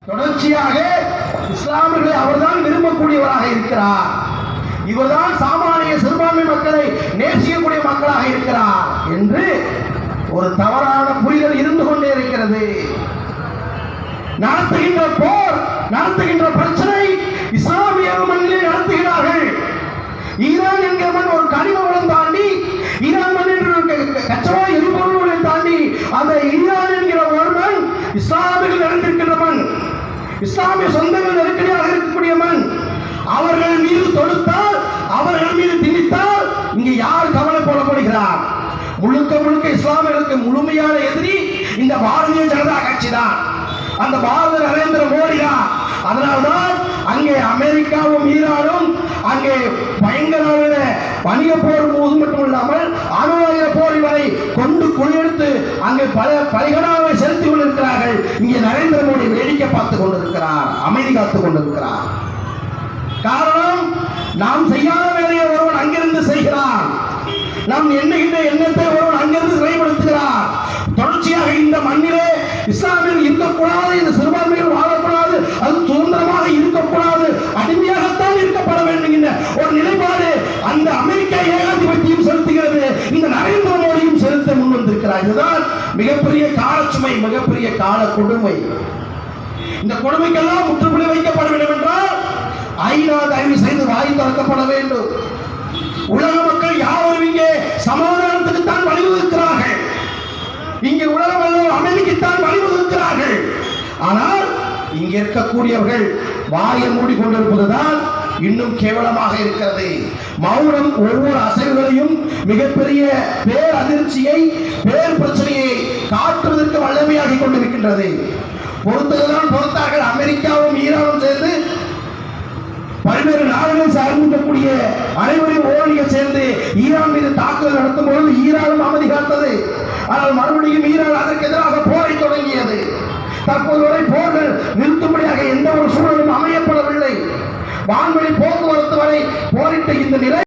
தொடர்ச்சியாக இஸ்லாமியர்களை அவர்தான் விரும்பக்கூடியவராக இருக்கிறார். இவர்தான் சாமானிய சிறுபான்மை மக்களை நேசிக்கக்கூடிய மக்களாக இருக்கிறார் என்று ஒரு தவறான புரிதல் இருந்து கொண்டே இருக்கிறது. நடத்துகின்ற போர், நடத்துகின்ற பிரச்சனை இஸ்லாமிய மண்ணிலே நடத்துகிறார்கள். ஈரான் என்கிற மண் ஒரு கனிம வளம் தாண்டி, ஈரான் மண் என்று கச்சவா எரிபொருள்களை தாண்டி அந்த ஈரான் என்கிற ஒரு மண் இஸ்லாமியர்கள் நடந்திருக்கின்ற மண், இஸ்லாமிய சொந்தங்கள் நெருக்கடியாக இருக்கக்கூடிய மண். அவர்கள் மீது தொடுத்தால், அவர்கள் மீது திணித்தால் இங்கு யார் கவலை போடப்படுகிறார்? முழுக்க முழுக்க இஸ்லாமியர்களுக்கு முழுமையான எதிரி இந்த பாரதிய ஜனதா கட்சி தான், அந்த பாரத நரேந்திர மோடி தான். அதனால்தான் அங்கே அமெரிக்காவும் ஈரானும் அங்கே பயங்கரமான வணிக போர் போது மட்டுமில்லாமல் அணுஆயுத போர் வரை கொண்டு குளிர்த்து அங்கே பல பலிகடாவை செலுத்திக் கொண்டிருக்கிறார்கள். இங்கே நரேந்திர மோடி வேடிக்கை பார்த்துக் கொண்டிருக்கிறார், அமைதி காத்துக் கொண்டிருக்கிறார். காரணம், நாம் செய்யாத வேலையை ஒருவன் அங்கிருந்து செய்கிறான், நாம் எண்ணுகின்ற எண்ணத்தை ஒருவன் அங்கிருந்து செயல்படுத்துகிறார். தொடர்ச்சியாக இந்த மண்ணிலே இஸ்லாமியர்கள் இருக்கக்கூடாது, இந்த சிறுபான்மைகள் வாழக்கூடாது, அது சுதந்திரமாக இருக்கக்கூடாது, அடிமையாகத்தான் இருக்கப்பட வேண்டும் என்ற ஒரு நிலைப்பாடு அந்த அமெரிக்க ஏகாதிபத்தியம் செலுத்துகிறது, இந்த நரேந்திர மோடியும் செலுத்த முன் வந்திருக்கிறார். இதுதான் மிகப்பெரிய காலச்சுமை, மிகப்பெரிய கால கொடுமை. இந்த கொடுமைக்கெல்லாம் முற்றுப்புள்ளி வைக்கப்பட வேண்டும் என்றால் ஐநா தயவு செய்து வாய் திறக்கப்பட வேண்டும். உலக மக்கள் யாரும் இங்கே சமாதானத்துக்கு தான் வழிவகுக்கிறார்கள், இங்கே உலகம் எல்லாம் அமைதிக்குத்தான் வழிவகுக்கிறார்கள். ஆனால் இங்கே இருக்கக்கூடியவர்கள் வாயை மூடிக்கொண்டிருப்பதுதான் இன்னும் கேவலமாக இருக்கிறது. மௌனம் ஒவ்வொரு அசைவுகளையும் மிகப்பெரிய பேர் அதிர்ச்சியை, பேர் பிரச்சனையை காட்டுவதற்கு வல்லமையாகி கொண்டிருக்கின்றது. பொறுத்ததுதான் பொறுத்தார்கள். அமெரிக்காவும் ஈரானும் சேர்ந்து பல்வேறு நாடுகள் சார்ந்திருக்கக்கூடிய அனைவரையும் ஓடிய சேர்ந்து ஈரான் மீது தாக்குதல் நடத்தும் பொழுது ஈரானும் அமைதி காத்தது. ஆனால் மறுபடியும் ஈரான் அதற்கு எதிராக போரை தொடங்கியது. தற்போது வரை போர்கள் நிறுத்தும்படியாக எந்த ஒரு சூழலும் அமையப்படவில்லை. வான்வெளி போக்குவரத்து வரை போரிட்ட இந்த நிலை